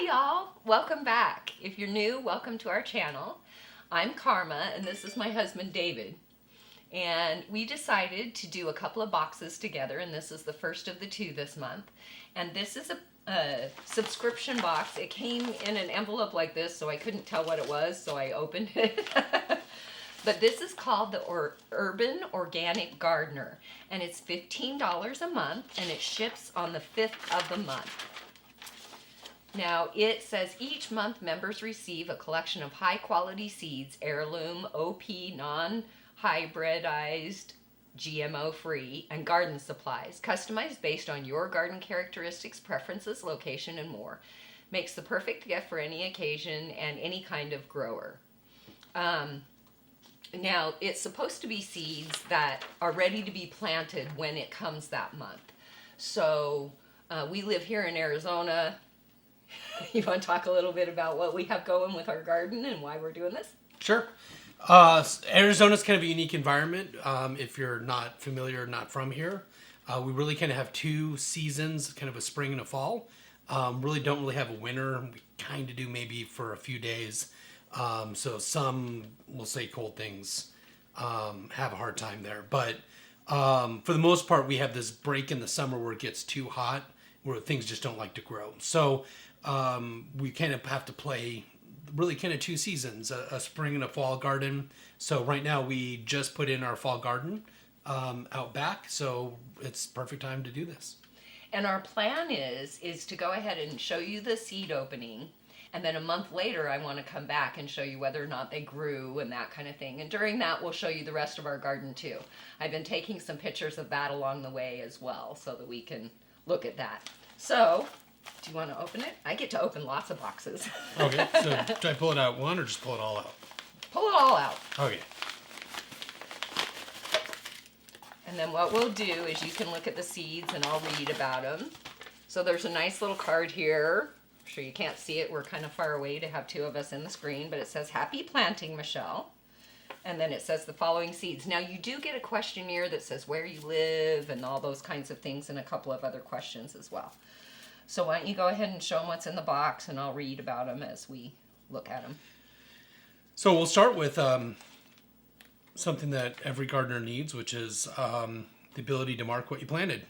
Hi y'all, welcome back. If you're new, welcome to our channel. I'm Karma and this is my husband David. And we decided to do a couple of boxes together, and this is the first of the two this month. And this is a subscription box. It came in an envelope like this, so I couldn't tell what it was, so I opened it. But this is called the Urban Organic Gardener, and it's $15 a month, and it ships on the 5th of the month. Now, it says each month members receive a collection of high-quality seeds, heirloom, OP, non-hybridized, GMO-Free, and garden supplies, customized based on your garden characteristics, preferences, location, and more. Makes the perfect gift for any occasion and any kind of grower. Now, it's supposed to be seeds that are ready to be planted when it comes that month. So, we live here in Arizona. You want to talk a little bit about what we have going with our garden and why we're doing this? Sure. Arizona's kind of a unique environment. If you're not familiar, not from here, we really kind of have two seasons, kind of a spring and a fall. Really don't really have a winter. We kind of do maybe for a few days. So some, we'll say cold things, have a hard time there. But for the most part, we have this break in the summer where it gets too hot, where things just don't like to grow. So we kind of have to play really kind of two seasons, a spring and a fall garden. So right now we just put in our fall garden out back. So it's perfect time to do this. And our plan is to go ahead and show you the seed opening. And then a month later, I want to come back and show you whether or not they grew and that kind of thing. And during that, we'll show you the rest of our garden too. I've been taking some pictures of that along the way as well so that we can look at that. So, do you want to open it? I get to open lots of boxes. Okay, so do I pull it out one or just pull it all out? Pull it all out. Okay. And then what we'll do is you can look at the seeds and I'll read about them. So there's a nice little card here. I'm sure you can't see it. We're kind of far away to have two of us in the screen, but it says, "Happy planting, Michelle." And then it says the following seeds. Now you do get a questionnaire that says where you live and all those kinds of things and a couple of other questions as well. So why don't you go ahead and show them what's in the box and I'll read about them as we look at them. So we'll start with something that every gardener needs, which is the ability to mark what you planted.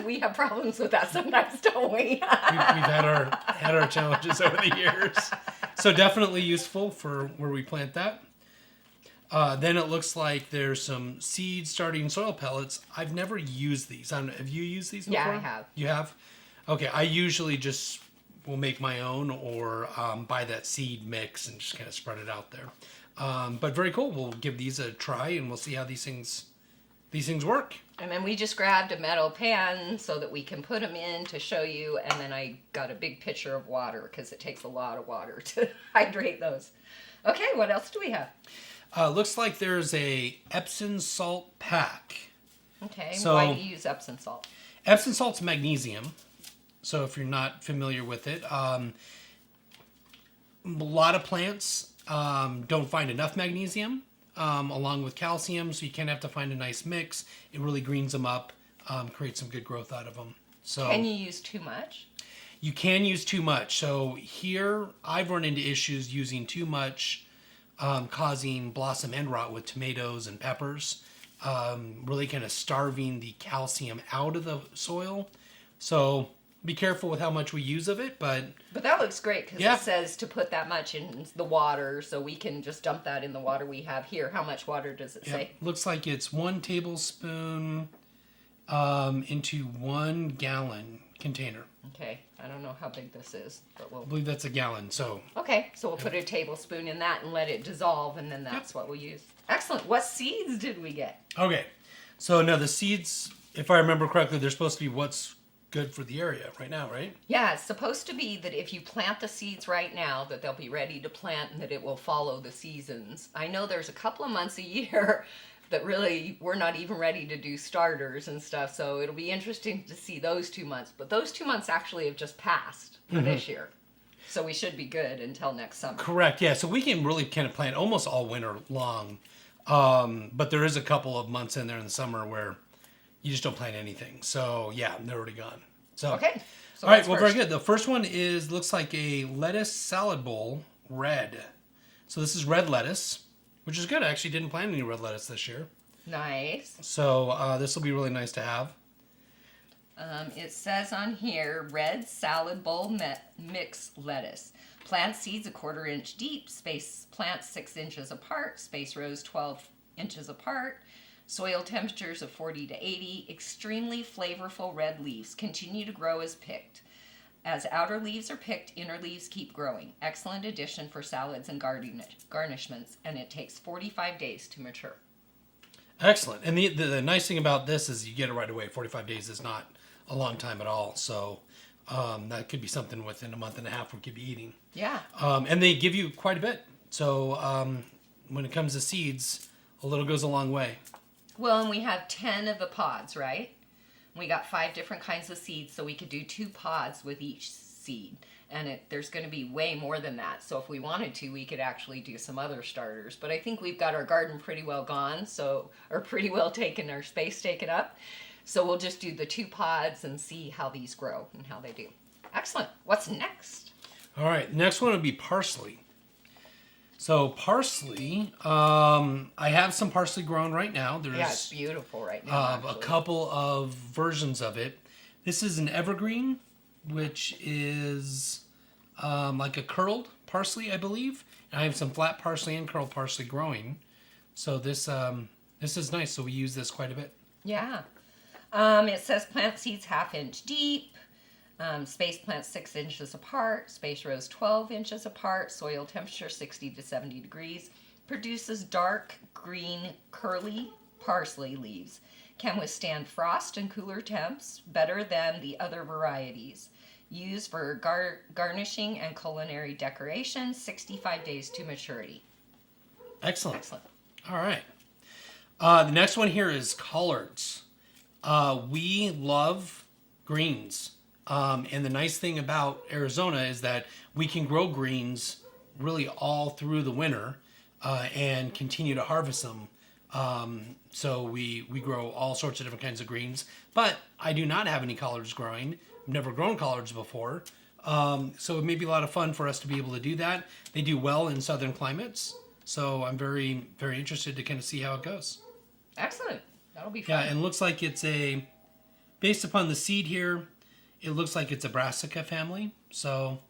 We have problems with that sometimes, don't we? We've had our challenges over the years. So definitely useful for where we plant that. Then it looks like there's some seed starting soil pellets. I've never used these. I don't know, have you used these before? Yeah, I have. You have? Okay, I usually just will make my own or buy that seed mix and just kind of spread it out there. But very cool. We'll give these a try and we'll see how these things work. And then we just grabbed a metal pan so that we can put them in to show you. And then I got a big pitcher of water because it takes a lot of water to hydrate those. Okay, what else do we have? Looks like there's a Epsom salt pack. Okay, so, why do you use Epsom salt? Epsom salt's magnesium. So if you're not familiar with it, a lot of plants don't find enough magnesium along with calcium, so you kind of have to find a nice mix. It really greens them up, creates some good growth out of them. So can you use too much? You can use too much. So here I've run into issues using too much, causing blossom end rot with tomatoes and peppers, really kind of starving the calcium out of the soil. So be careful with how much we use of it, but that looks great because it says to put that much in the water, so we can just dump that in the water we have here. How much water does it say? Looks like it's 1 tablespoon into 1 gallon container. Okay, I don't know how big this is, but I believe that's a gallon. So okay, so we'll put a tablespoon in that and let it dissolve, and then that's what we'll use. Excellent. What seeds did we get? Okay, so now the seeds, if I remember correctly, they're supposed to be what's good for the area right now, right? Yeah, it's supposed to be that if you plant the seeds right now, that they'll be ready to plant and that it will follow the seasons. I know there's a couple of months a year that really we're not even ready to do starters and stuff, so it'll be interesting to see those 2 months. But those 2 months actually have just passed for this year. So we should be good until next summer. Correct, yeah. So we can really kind of plant almost all winter long. But there is a couple of months in there in the summer where you just don't plant anything. So yeah, they're already gone. So okay. So All right, what's well, very first? good. The first one looks like a lettuce salad bowl, red. So this is red lettuce, which is good. I actually didn't plant any red lettuce this year. Nice. So this will be really nice to have. It says on here, red salad bowl mix lettuce. Plant seeds a 1/4 inch deep. Space plants 6 inches apart. Space rows 12 inches apart. Soil temperatures of 40 to 80. Extremely flavorful red leaves. Continue to grow as picked. As outer leaves are picked, inner leaves keep growing. Excellent addition for salads and garnishments, and it takes 45 days to mature. Excellent. And the nice thing about this is you get it right away. 45 days is not a long time at all. So that could be something within a month and a half we could be eating. Yeah. And they give you quite a bit. So when it comes to seeds, a little goes a long way. Well, and we have 10 of the pods, right? We got 5 different kinds of seeds, so we could do 2 pods with each seed. And there's going to be way more than that. So if we wanted to, we could actually do some other starters. But I think we've got our garden pretty well gone, or pretty well taken, our space taken up. So we'll just do the 2 pods and see how these grow and how they do. Excellent. What's next? All right, next one would be parsley. So parsley, I have some parsley grown right now. There's It's beautiful right now. a couple of versions of it. This is an evergreen, which is like a curled parsley, I believe. And I have some flat parsley and curled parsley growing. So this is nice. So we use this quite a bit. Yeah. It says plant seeds 1/2 inch deep. Space plants 6 inches apart. Space rows 12 inches apart. Soil temperature 60 to 70 degrees. Produces dark green curly parsley leaves. Can withstand frost and cooler temps better than the other varieties. Used for garnishing and culinary decoration. 65 days to maturity. Excellent. Excellent. All right. The next one here is collards. We love greens. And the nice thing about Arizona is that we can grow greens really all through the winter and continue to harvest them. So we grow all sorts of different kinds of greens. But I do not have any collards growing. I've never grown collards before. So it may be a lot of fun for us to be able to do that. They do well in southern climates. So I'm very, very interested to kind of see how it goes. Excellent. That'll be fun. Yeah, and it looks like it's based upon the seed here, it looks like it's a brassica family. So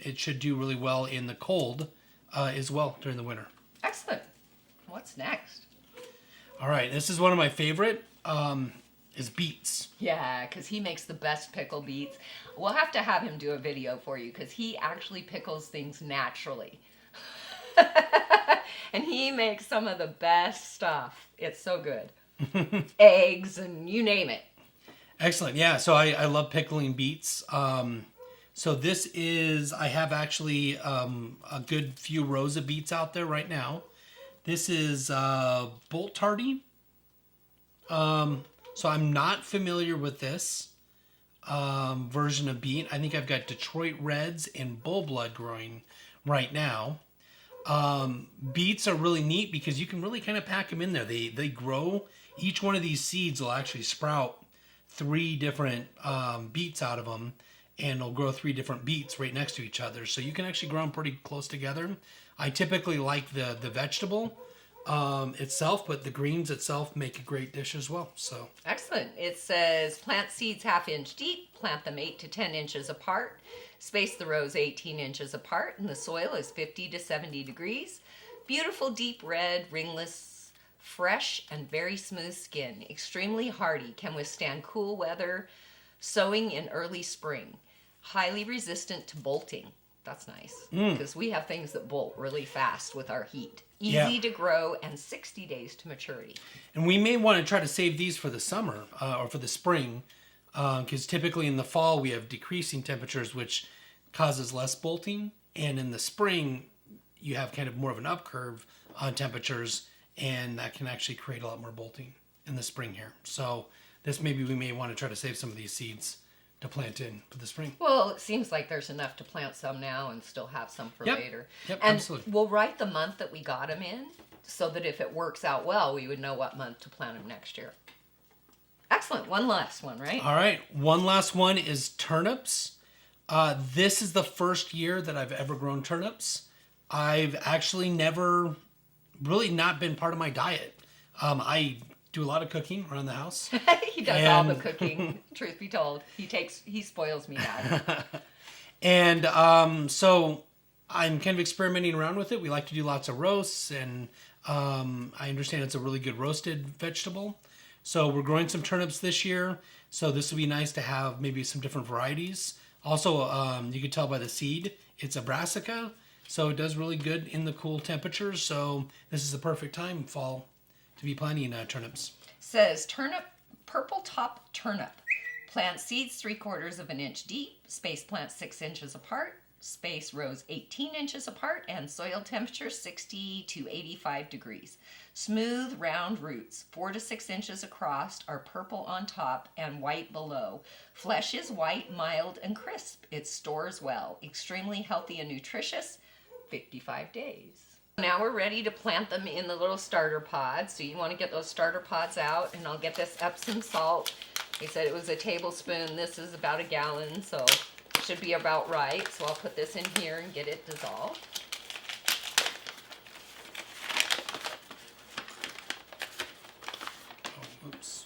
it should do really well in the cold as well during the winter. Excellent. What's next? All right, this is one of my favorite, is beets. Yeah, because he makes the best pickle beets. We'll have to have him do a video for you because he actually pickles things naturally. And he makes some of the best stuff. It's so good. Eggs and you name it. Excellent. Yeah, so I love pickling beets. So this is, I have actually a good few rows of beets out there right now. This is Boltardy. So I'm not familiar with this version of beet. I think I've got Detroit Reds and Bull Blood growing right now. Beets are really neat because you can really kind of pack them in there. They grow. Each one of these seeds will actually sprout 3 different beets out of them, and it'll grow 3 different beets right next to each other. So you can actually grow them pretty close together. I typically like the vegetable itself, but the greens itself make a great dish as well. So Excellent. It says plant seeds 1/2 inch deep, plant them 8 to 10 inches apart, space the rows 18 inches apart, and the soil is 50 to 70 degrees. Beautiful deep red, ringless, fresh, and very smooth skin. Extremely hardy, can withstand cool weather, sowing in early spring. Highly resistant to bolting. That's nice because we have things that bolt really fast with our heat. Easy to grow and 60 days to maturity. And we may want to try to save these for the summer or for the spring, because typically in the fall we have decreasing temperatures, which causes less bolting. And in the spring, you have kind of more of an up curve on temperatures, and that can actually create a lot more bolting in the spring here. So we may want to try to save some of these seeds to plant in for the spring. Well, it seems like there's enough to plant some now and still have some for later. Yep, and absolutely. We'll write the month that we got them in so that if it works out well, we would know what month to plant them next year. Excellent. One last one, right? All right, one last one is turnips. This is the first year that I've ever grown turnips. I've actually never really not been part of my diet. I do a lot of cooking around the house. He does all the cooking, truth be told. He spoils me now. And so I'm kind of experimenting around with it. We like to do lots of roasts, and I understand it's a really good roasted vegetable. So we're growing some turnips this year. So this would be nice to have maybe some different varieties. Also, you can tell by the seed, it's a brassica. So it does really good in the cool temperatures. So this is the perfect time, fall, to be planting turnips. Says purple top turnip. Plant seeds 3/4 of an inch deep. Space plants 6 inches apart. Space rows 18 inches apart, and soil temperature 60 to 85 degrees. Smooth, round roots, 4 to 6 inches across, are purple on top and white below. Flesh is white, mild, and crisp. It stores well. Extremely healthy and nutritious. 55 days. Now we're ready to plant them in the little starter pods. So you want to get those starter pods out, and I'll get this Epsom salt. He said it was a tablespoon. This is about a gallon, so it should be about right. So I'll put this in here and get it dissolved. Oh, oops.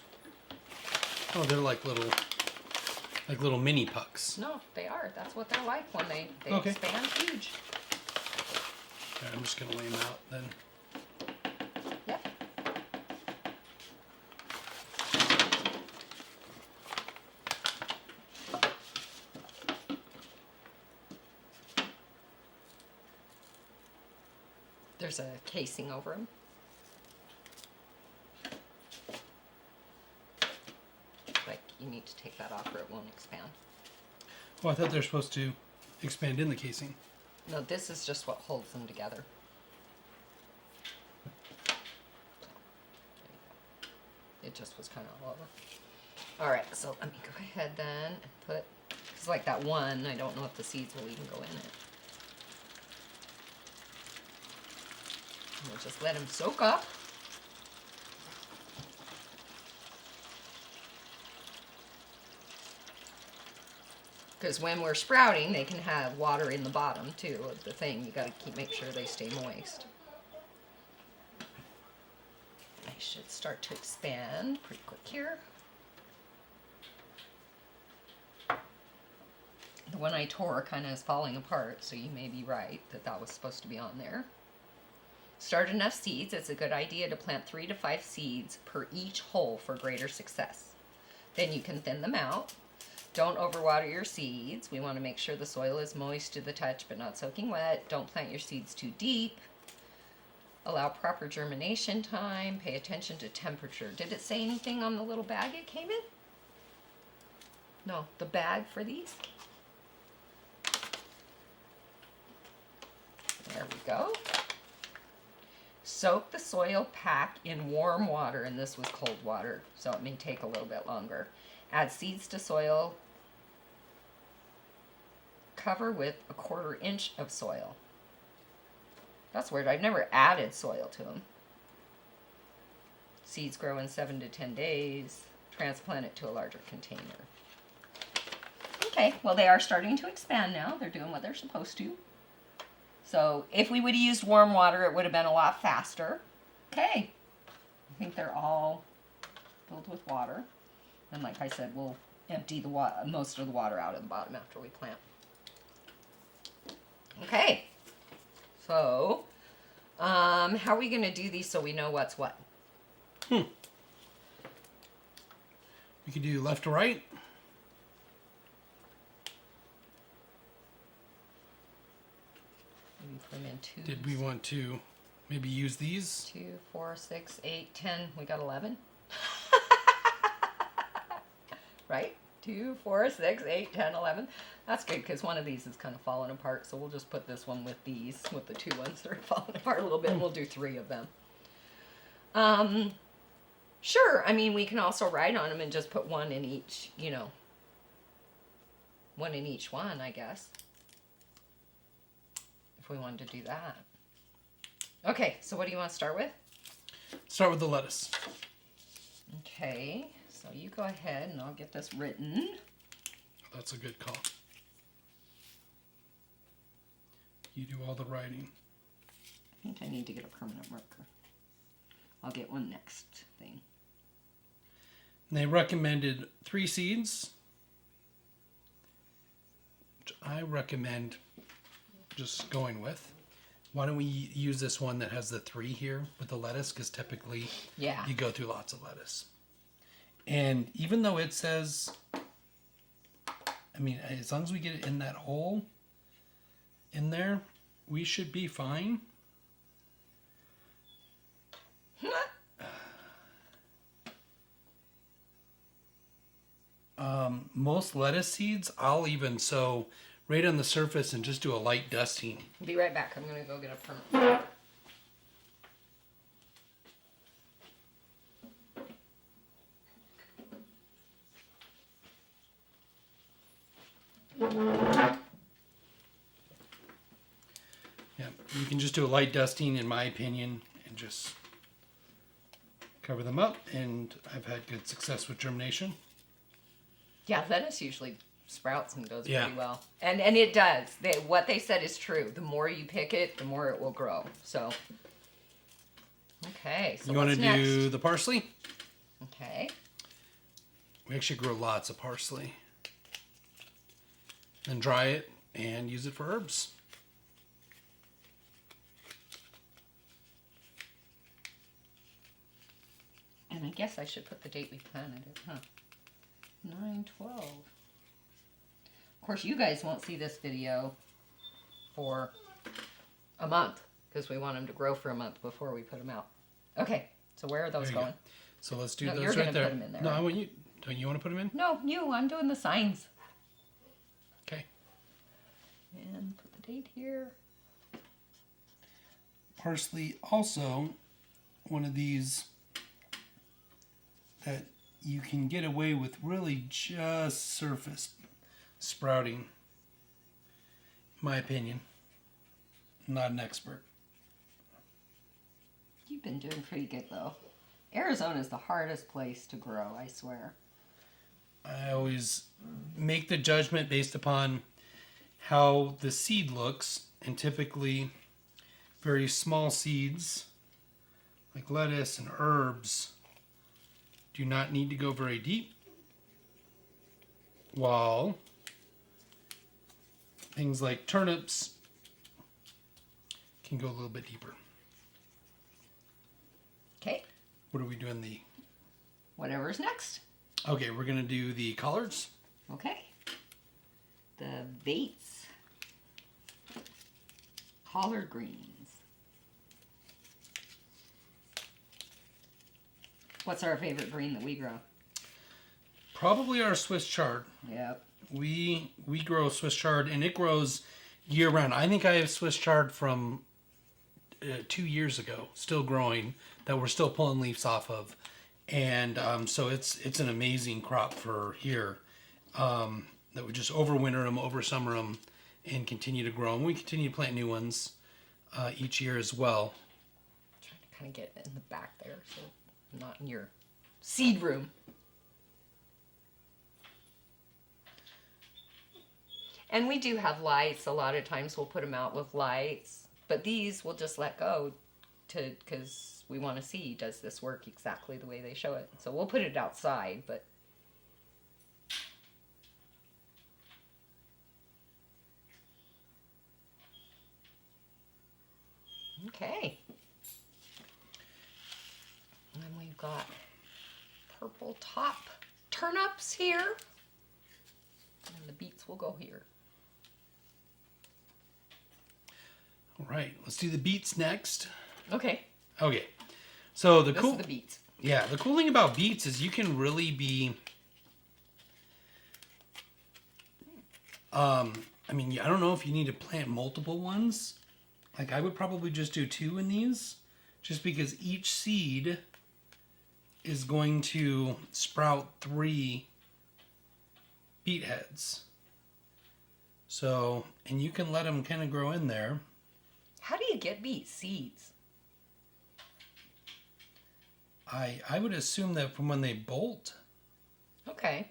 Oh, they're like little mini pucks. No, they are. That's what they're like when they Okay. expand huge. Right, I'm just gonna lay them out then. Yep. There's a casing over them. Like, you need to take that off or it won't expand. Oh, I thought they're supposed to expand in the casing. No, this is just what holds them together. It just was kind of all over. All right, so let me go ahead then and put, because like that one, I don't know if the seeds will even go in it. We'll just let them soak up. Because when we're sprouting, they can have water in the bottom too of the thing. You got to make sure they stay moist. They should start to expand pretty quick here. The one I tore kind of is falling apart, so you may be right that that was supposed to be on there. Start enough seeds. It's a good idea to plant 3 to 5 seeds per each hole for greater success. Then you can thin them out. Don't overwater your seeds. We want to make sure the soil is moist to the touch but not soaking wet. Don't plant your seeds too deep. Allow proper germination time. Pay attention to temperature. Did it say anything on the little bag it came in? No, the bag for these. There we go. Soak the soil pack in warm water, and this was cold water, so it may take a little bit longer. Add seeds to soil. Cover with 1/4 inch of soil. That's weird. I've never added soil to them. Seeds grow in 7 to 10 days. Transplant it to a larger container. Okay, well, they are starting to expand now. They're doing what they're supposed to. So if we would have used warm water, it would have been a lot faster. Okay. I think they're all filled with water. And like I said, we'll empty the most of the water out of the bottom after we plant. Okay. So, how are we going to do these so we know what's what? We could do left to right. Maybe put them in twos. Did we want to maybe use these? 2, 4, 6, 8, 10. We got 11. Right? 2, 4, 6, 8, 10, 11. That's good because one of these is kind of falling apart. So we'll just put this one with these, with the 2 ones that are falling apart a little bit. We'll do 3 of them. Sure. I mean, we can also write on them and just put 1 in each, you know, 1 in each one, I guess. If we wanted to do that. Okay. So what do you want to start with? Start with the lettuce. Okay. So you go ahead and I'll get this written. That's a good call. You do all the writing. I think I need to get a permanent marker. I'll get one next thing. And they recommended 3 seeds, which I recommend just going with. Why don't we use this one that has the 3 here with the lettuce? Because typically you go through lots of lettuce. And even though it says, I mean, as long as we get it in that hole in there, we should be fine. Most lettuce seeds, I'll even sow right on the surface and just do a light dusting. Be right back. I'm going to go get a permanent. Yeah, you can just do a light dusting, in my opinion, and just cover them up. And I've had good success with germination. Yeah, lettuce usually sprouts and does Yeah. pretty well. And it does. What they said is true. The more you pick it, the more it will grow. So, okay. So You want what's to next? do the parsley? Okay. We actually grow lots of parsley. Then dry it and use it for herbs. And I guess I should put the date we planted it, huh? 9/12. Of course, you guys won't see this video for a month because we want them to grow for a month before we put them out. Okay, so where are those There you going? go. So let's do No, those you're right gonna there. put 'em in there, No, right? I want you. Don't you want to put them in? No, I'm doing the signs. Okay. And put the date here. Parsley also one of these that you can get away with really just surface sprouting. In my opinion. I'm not an expert. You've been doing pretty good though. Arizona is the hardest place to grow, I swear. I always make the judgment based upon how the seed looks, and typically very small seeds like lettuce and herbs do not need to go very deep, while things like turnips can go a little bit deeper. Okay, What are we doing? The whatever's next. Okay, we're gonna do the collards. Okay. The Yates collard greens. What's our favorite green that we grow? Probably our Swiss chard. Yep. We grow Swiss chard, and it grows year round. I think I have Swiss chard from 2 years ago, still growing, that we're still pulling leaves off of, and so it's an amazing crop for here. That we just overwinter them, oversummer them, and continue to grow. And we continue to plant new ones each year as well. Trying to kind of get it in the back there, so I'm not in your seed room. And we do have lights. A lot of times we'll put them out with lights, but these we'll just let go because we want to see, does this work exactly the way they show it? So we'll put it outside, but okay. And then we've got purple top turnips here. And the beets will go here. All right, let's do the beets next. Okay. Okay, so the This cool is the beets. Yeah, the cool thing about beets is you can really be, I mean, I don't know if you need to plant multiple ones. Like, I would probably just do 2 in these, just because each seed is going to sprout 3 beet heads. So, and you can let them kind of grow in there. How do you get beet seeds? I would assume that from when they bolt. Okay.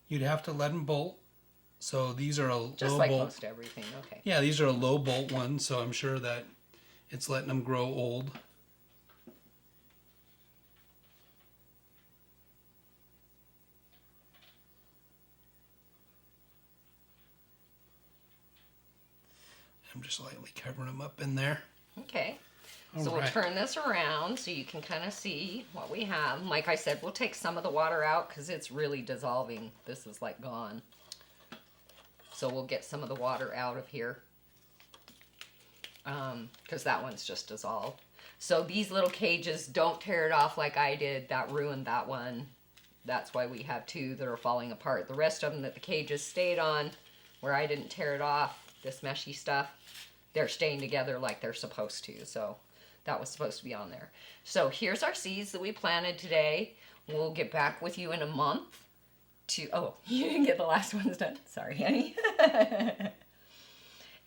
You'd have to let them bolt. So these are a Just low like bolt. most everything. Okay. Yeah, these are a low bolt one, so I'm sure that it's letting them grow old. I'm just lightly covering them up in there. Okay. All So right. we'll turn this around so you can kind of see what we have. Like I said, we'll take some of the water out because it's really dissolving. This is like gone. So we'll get some of the water out of here because that one's just dissolved. So these little cages, don't tear it off like I did. That ruined that one. That's why we have two that are falling apart. The rest of them that the cages stayed on, where I didn't tear it off, this meshy stuff, they're staying together like they're supposed to. So that was supposed to be on there. So here's our seeds that we planted today. We'll get back with you in a month to, oh, you didn't get the last ones done. Sorry, honey.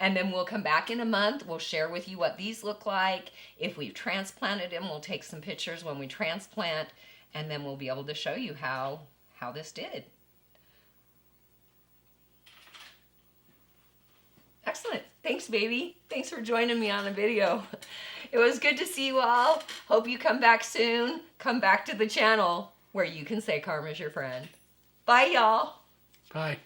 And then we'll come back in a month. We'll share with you what these look like. If we've transplanted them, we'll take some pictures when we transplant, and then we'll be able to show you how this did. Excellent. Thanks, baby. Thanks for joining me on the video. It was good to see you all. Hope you come back soon. Come back to the channel where you can say Karma's your friend. Bye, y'all. Bye.